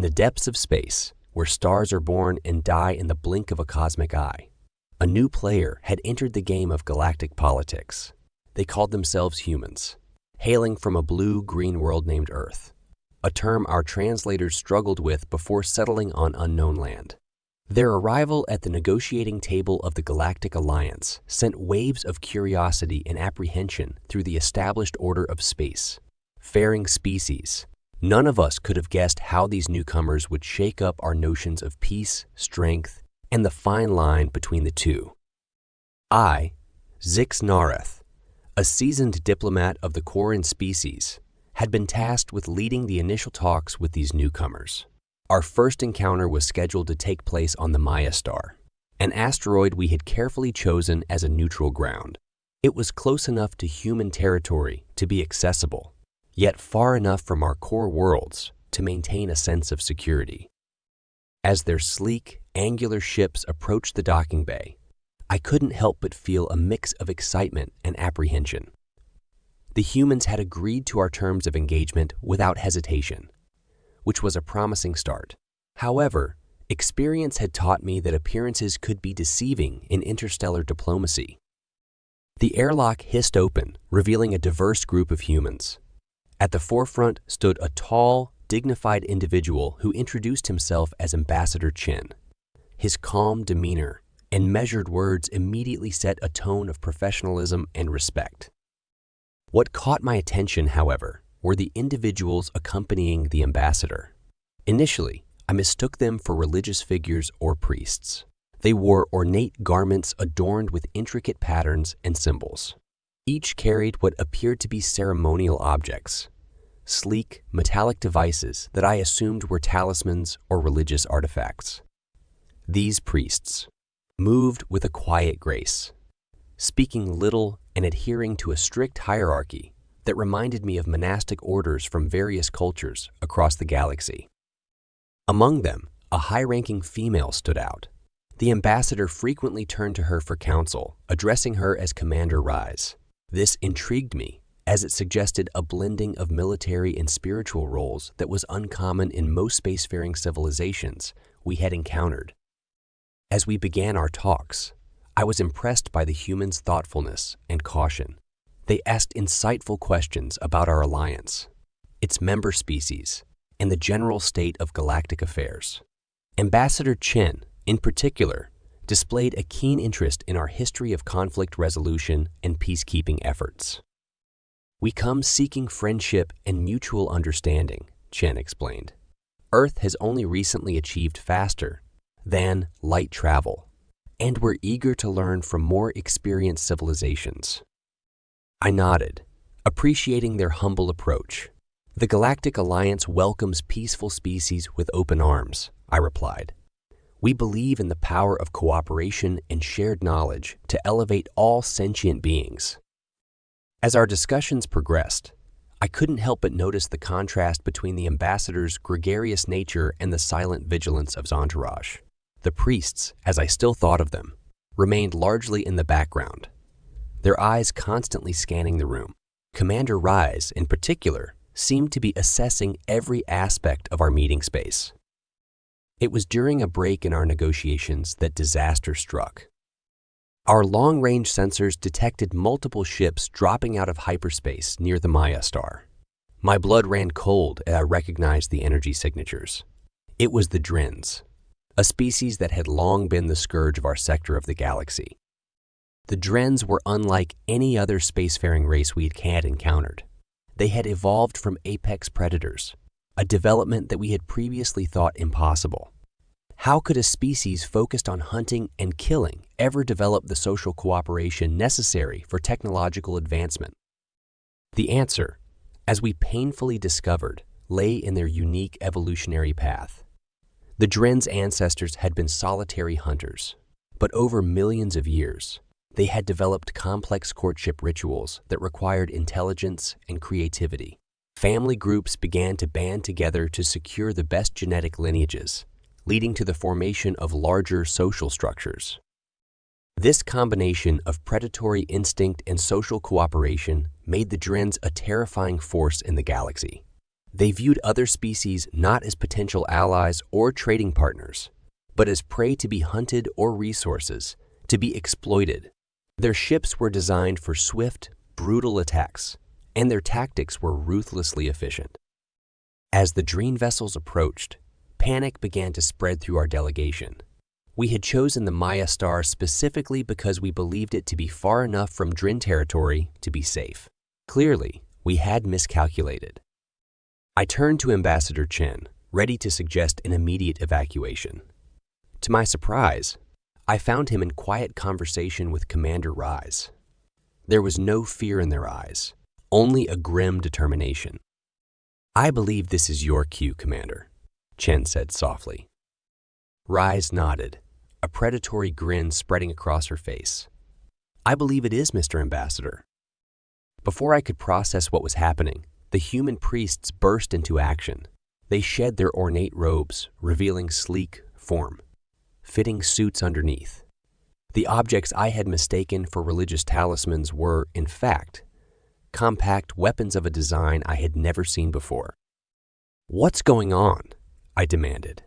In the depths of space, where stars are born and die in the blink of a cosmic eye, a new player had entered the game of galactic politics. They called themselves humans, hailing from a blue-green world named Earth, a term our translators struggled with before settling on unknown land. Their arrival at the negotiating table of the Galactic Alliance sent waves of curiosity and apprehension through the established order of space. Faring species, none of us could have guessed how these newcomers would shake up our notions of peace, strength, and the fine line between the two. I, Zix Nareth, a seasoned diplomat of the Quarren species, had been tasked with leading the initial talks with these newcomers. Our first encounter was scheduled to take place on the Maya star, an asteroid we had carefully chosen as a neutral ground. It was close enough to human territory to be accessible, yet far enough from our core worlds to maintain a sense of security. As their sleek, angular ships approached the docking bay, I couldn't help but feel a mix of excitement and apprehension. The humans had agreed to our terms of engagement without hesitation, which was a promising start. However, experience had taught me that appearances could be deceiving in interstellar diplomacy. The airlock hissed open, revealing a diverse group of humans. At the forefront stood a tall, dignified individual who introduced himself as Ambassador Chin. His calm demeanor and measured words immediately set a tone of professionalism and respect. What caught my attention, however, were the individuals accompanying the ambassador. Initially, I mistook them for religious figures or priests. They wore ornate garments adorned with intricate patterns and symbols. Each carried what appeared to be ceremonial objects, sleek, metallic devices that I assumed were talismans or religious artifacts. These priests moved with a quiet grace, speaking little and adhering to a strict hierarchy that reminded me of monastic orders from various cultures across the galaxy. Among them, a high-ranking female stood out. The ambassador frequently turned to her for counsel, addressing her as Commander Rise. This intrigued me, as it suggested a blending of military and spiritual roles that was uncommon in most spacefaring civilizations we had encountered. As we began our talks, I was impressed by the humans' thoughtfulness and caution. They asked insightful questions about our alliance, its member species, and the general state of galactic affairs. Ambassador Chen, in particular, displayed a keen interest in our history of conflict resolution and peacekeeping efforts. "We come seeking friendship and mutual understanding," Chen explained. "Earth has only recently achieved faster than light travel, and we're eager to learn from more experienced civilizations." I nodded, appreciating their humble approach. "The Galactic Alliance welcomes peaceful species with open arms," I replied. "We believe in the power of cooperation and shared knowledge to elevate all sentient beings." As our discussions progressed, I couldn't help but notice the contrast between the ambassador's gregarious nature and the silent vigilance of his entourage. The priests, as I still thought of them, remained largely in the background, their eyes constantly scanning the room. Commander Rise, in particular, seemed to be assessing every aspect of our meeting space. It was during a break in our negotiations that disaster struck. Our long-range sensors detected multiple ships dropping out of hyperspace near the Maya star. My blood ran cold as I recognized the energy signatures. It was the Drins, a species that had long been the scourge of our sector of the galaxy. The Drens were unlike any other spacefaring race we had encountered. They had evolved from apex predators, a development that we had previously thought impossible. How could a species focused on hunting and killing ever develop the social cooperation necessary for technological advancement? The answer, as we painfully discovered, lay in their unique evolutionary path. The Dren's ancestors had been solitary hunters, but over millions of years, they had developed complex courtship rituals that required intelligence and creativity. Family groups began to band together to secure the best genetic lineages, leading to the formation of larger social structures. This combination of predatory instinct and social cooperation made the Drens a terrifying force in the galaxy. They viewed other species not as potential allies or trading partners, but as prey to be hunted or resources to be exploited. Their ships were designed for swift, brutal attacks, and their tactics were ruthlessly efficient. As the Dreen vessels approached, panic began to spread through our delegation. We had chosen the Maya star specifically because we believed it to be far enough from Drin territory to be safe. Clearly, we had miscalculated. I turned to Ambassador Chen, ready to suggest an immediate evacuation. To my surprise, I found him in quiet conversation with Commander Rise. There was no fear in their eyes, only a grim determination. "I believe this is your cue, Commander," Chen said softly. Rise nodded, a predatory grin spreading across her face. "I believe it is, Mr. Ambassador." Before I could process what was happening, the human priests burst into action. They shed their ornate robes, revealing sleek form, fitting suits underneath. The objects I had mistaken for religious talismans were, in fact, compact weapons of a design I had never seen before. "What's going on?" I demanded,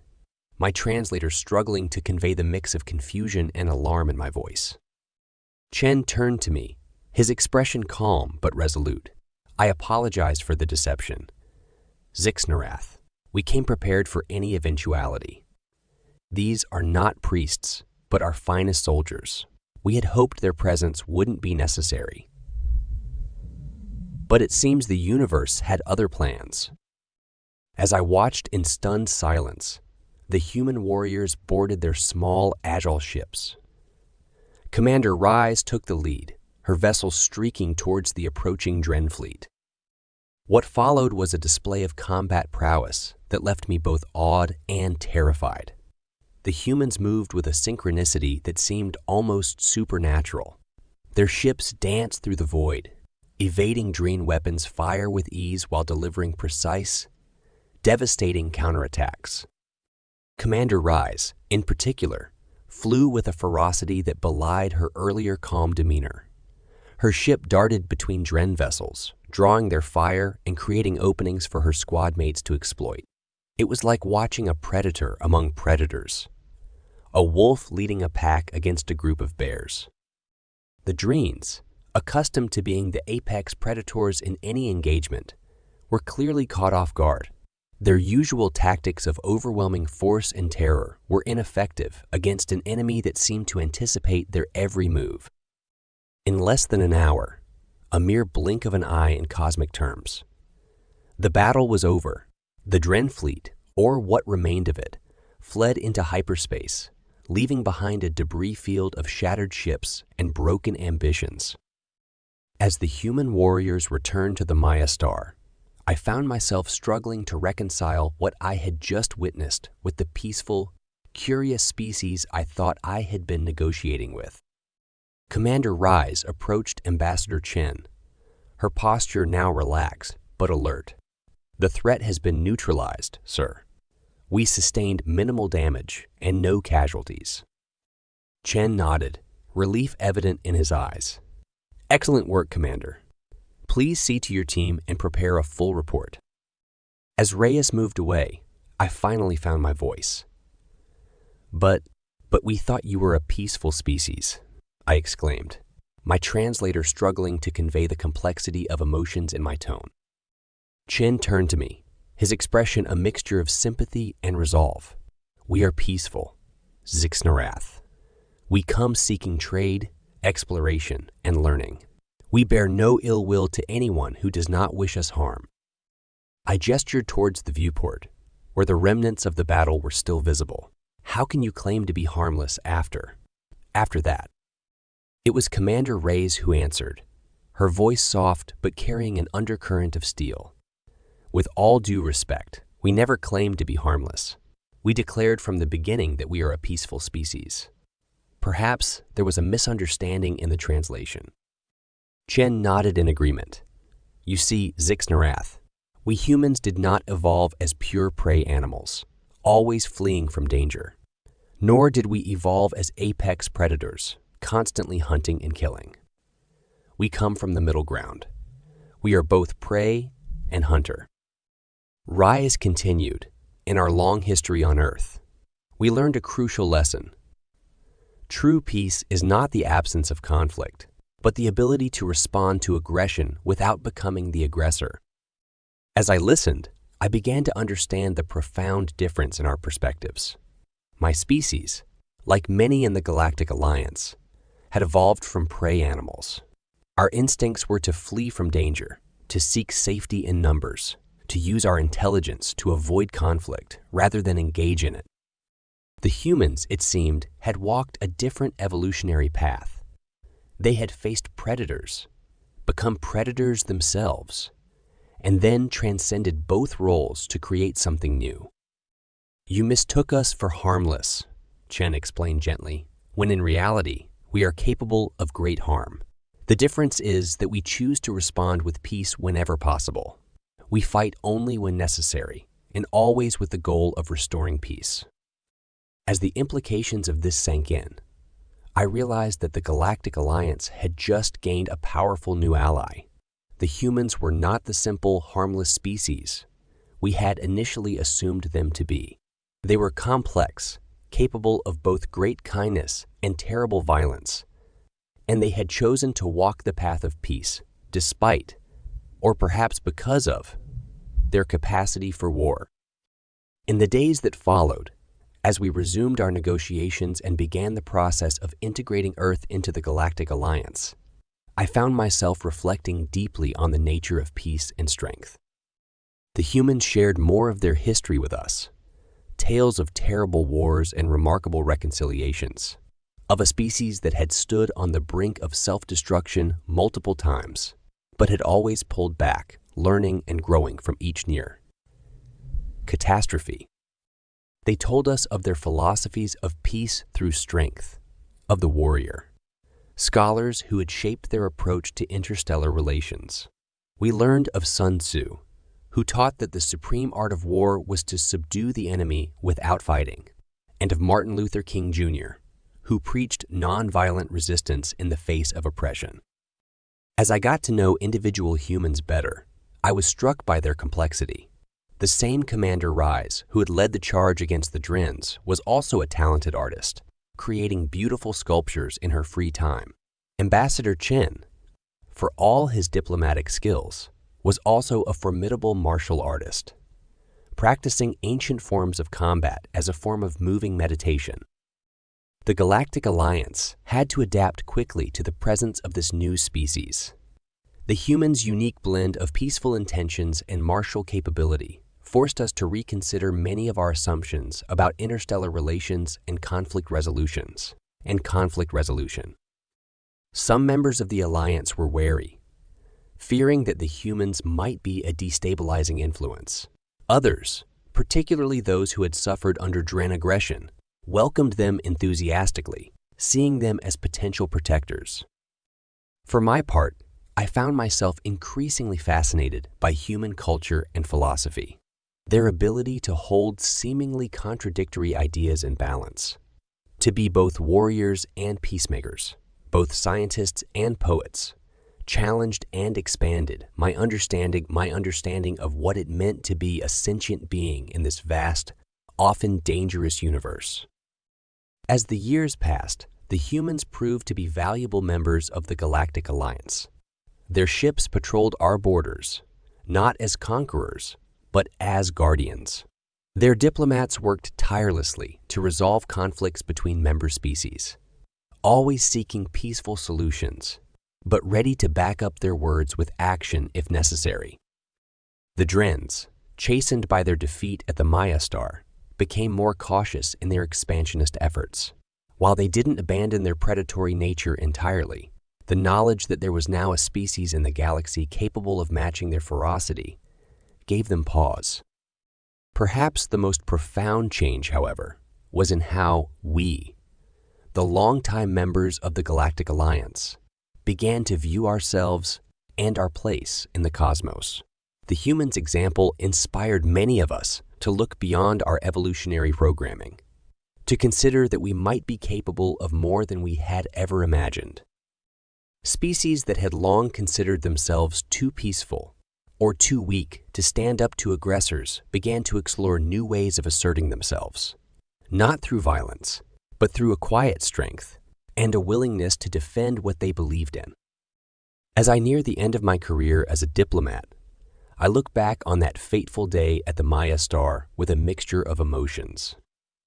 my translator struggling to convey the mix of confusion and alarm in my voice. Chen turned to me, his expression calm but resolute. I apologized for the deception. "Zixnarath, we came prepared for any eventuality. These are not priests, but our finest soldiers. We had hoped their presence wouldn't be necessary. But it seems the universe had other plans." As I watched in stunned silence, the human warriors boarded their small, agile ships. Commander Rise took the lead, her vessel streaking towards the approaching Dren fleet. What followed was a display of combat prowess that left me both awed and terrified. The humans moved with a synchronicity that seemed almost supernatural. Their ships danced through the void, evading Dreen weapons' fire with ease while delivering precise, devastating counterattacks. Commander Rise, in particular, flew with a ferocity that belied her earlier calm demeanor. Her ship darted between Dren vessels, drawing their fire and creating openings for her squad mates to exploit. It was like watching a predator among predators, a wolf leading a pack against a group of bears. The Dreens, accustomed to being the apex predators in any engagement, were clearly caught off guard. Their usual tactics of overwhelming force and terror were ineffective against an enemy that seemed to anticipate their every move. In less than an hour, a mere blink of an eye in cosmic terms, the battle was over. The Dren fleet, or what remained of it, fled into hyperspace, leaving behind a debris field of shattered ships and broken ambitions. As the human warriors returned to the Maya star, I found myself struggling to reconcile what I had just witnessed with the peaceful, curious species I thought I had been negotiating with. Commander Rise approached Ambassador Chen, her posture now relaxed but alert. "The threat has been neutralized, sir. We sustained minimal damage and no casualties." Chen nodded, relief evident in his eyes. "Excellent work, Commander. Please see to your team and prepare a full report." As Reyes moved away, I finally found my voice. But we thought you were a peaceful species," I exclaimed, my translator struggling to convey the complexity of emotions in my tone. Chen turned to me, his expression a mixture of sympathy and resolve. "We are peaceful, Zixnarath. We come seeking trade, exploration, and learning. We bear no ill will to anyone who does not wish us harm." I gestured towards the viewport, where the remnants of the battle were still visible. "How can you claim to be harmless after that?" It was Commander Reyes who answered, her voice soft but carrying an undercurrent of steel. "With all due respect, we never claimed to be harmless. We declared from the beginning that we are a peaceful species. Perhaps there was a misunderstanding in the translation." Chen nodded in agreement. "You see, Zixnarath, we humans did not evolve as pure prey animals, always fleeing from danger. Nor did we evolve as apex predators, constantly hunting and killing. We come from the middle ground. We are both prey and hunter. Rise continued. In our long history on Earth, we learned a crucial lesson. True peace is not the absence of conflict, but the ability to respond to aggression without becoming the aggressor. As I listened, I began to understand the profound difference in our perspectives. My species, like many in the Galactic Alliance, had evolved from prey animals. Our instincts were to flee from danger, to seek safety in numbers, to use our intelligence to avoid conflict rather than engage in it. The humans, it seemed, had walked a different evolutionary path. They had faced predators, become predators themselves, and then transcended both roles to create something new. You mistook us for harmless, Chen explained gently, when in reality, we are capable of great harm. The difference is that we choose to respond with peace whenever possible. We fight only when necessary, and always with the goal of restoring peace. As the implications of this sank in, I realized that the Galactic Alliance had just gained a powerful new ally. The humans were not the simple, harmless species we had initially assumed them to be. They were complex, capable of both great kindness and terrible violence, and they had chosen to walk the path of peace despite, or perhaps because of, their capacity for war. In the days that followed, as we resumed our negotiations and began the process of integrating Earth into the Galactic Alliance, I found myself reflecting deeply on the nature of peace and strength. The humans shared more of their history with us, tales of terrible wars and remarkable reconciliations, of a species that had stood on the brink of self-destruction multiple times, but had always pulled back, learning and growing from each near catastrophe. They told us of their philosophies of peace through strength, of the warrior, scholars who had shaped their approach to interstellar relations. We learned of Sun Tzu, who taught that the supreme art of war was to subdue the enemy without fighting, and of Martin Luther King Jr., who preached nonviolent resistance in the face of oppression. As I got to know individual humans better, I was struck by their complexity. The same Commander Rise, who had led the charge against the Drins, was also a talented artist, creating beautiful sculptures in her free time. Ambassador Chen, for all his diplomatic skills, was also a formidable martial artist, practicing ancient forms of combat as a form of moving meditation. The Galactic Alliance had to adapt quickly to the presence of this new species. The humans' unique blend of peaceful intentions and martial capability forced us to reconsider many of our assumptions about interstellar relations and conflict resolution. Some members of the Alliance were wary, fearing that the humans might be a destabilizing influence. Others, particularly those who had suffered under Dren aggression, welcomed them enthusiastically, seeing them as potential protectors. For my part, I found myself increasingly fascinated by human culture and philosophy, their ability to hold seemingly contradictory ideas in balance, to be both warriors and peacemakers, both scientists and poets, challenged and expanded my understanding of what it meant to be a sentient being in this vast, often dangerous universe. As the years passed, the humans proved to be valuable members of the Galactic Alliance. Their ships patrolled our borders, not as conquerors, but as guardians. Their diplomats worked tirelessly to resolve conflicts between member species, always seeking peaceful solutions, but ready to back up their words with action if necessary. The Drens, chastened by their defeat at the Maya Star, became more cautious in their expansionist efforts. While they didn't abandon their predatory nature entirely, the knowledge that there was now a species in the galaxy capable of matching their ferocity gave them pause. Perhaps the most profound change, however, was in how we, the longtime members of the Galactic Alliance, began to view ourselves and our place in the cosmos. The humans' example inspired many of us to look beyond our evolutionary programming, to consider that we might be capable of more than we had ever imagined. Species that had long considered themselves too peaceful or too weak to stand up to aggressors began to explore new ways of asserting themselves, not through violence, but through a quiet strength and a willingness to defend what they believed in. As I near the end of my career as a diplomat, I look back on that fateful day at the Maya Star with a mixture of emotions.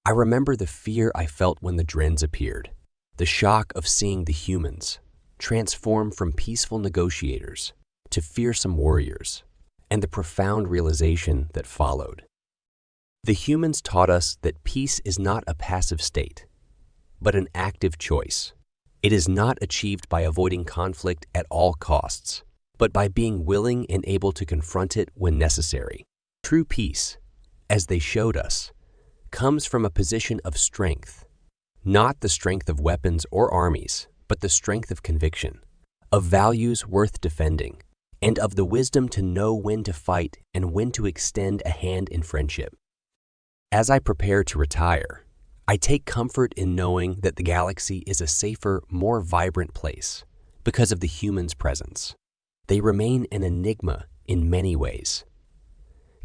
I remember the fear I felt when the Drens appeared, the shock of seeing the humans transform from peaceful negotiators to fearsome warriors, and the profound realization that followed. The humans taught us that peace is not a passive state, but an active choice. It is not achieved by avoiding conflict at all costs, but by being willing and able to confront it when necessary. True peace, as they showed us, comes from a position of strength, not the strength of weapons or armies, but the strength of conviction, of values worth defending, and of the wisdom to know when to fight and when to extend a hand in friendship. As I prepare to retire, I take comfort in knowing that the galaxy is a safer, more vibrant place because of the humans' presence. They remain an enigma in many ways,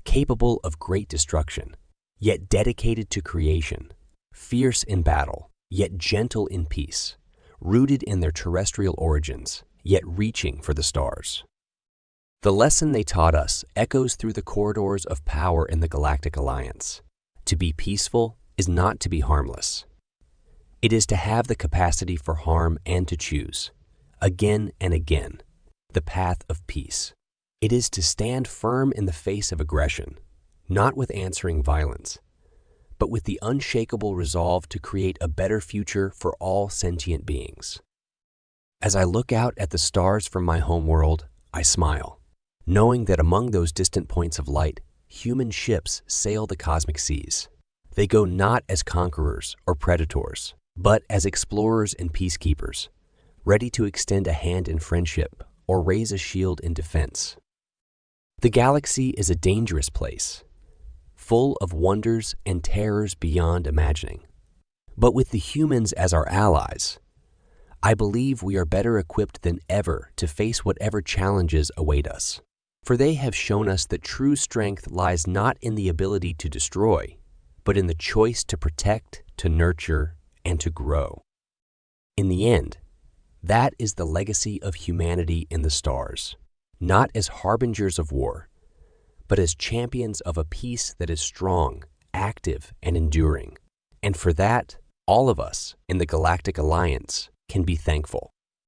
capable of great destruction, yet dedicated to creation, fierce in battle, yet gentle in peace, rooted in their terrestrial origins, yet reaching for the stars. The lesson they taught us echoes through the corridors of power in the Galactic Alliance. To be peaceful is not to be harmless. It is to have the capacity for harm and to choose, again and again, the path of peace. It is to stand firm in the face of aggression, not with answering violence, but with the unshakable resolve to create a better future for all sentient beings. As I look out at the stars from my homeworld, I smile, knowing that among those distant points of light, human ships sail the cosmic seas. They go not as conquerors or predators, but as explorers and peacekeepers, ready to extend a hand in friendship or raise a shield in defense. The galaxy is a dangerous place, full of wonders and terrors beyond imagining. But with the humans as our allies, I believe we are better equipped than ever to face whatever challenges await us. For they have shown us that true strength lies not in the ability to destroy, but in the choice to protect, to nurture, and to grow. In the end, that is the legacy of humanity in the stars, not as harbingers of war, but as champions of a peace that is strong, active, and enduring. And for that, all of us in the Galactic Alliance can be thankful.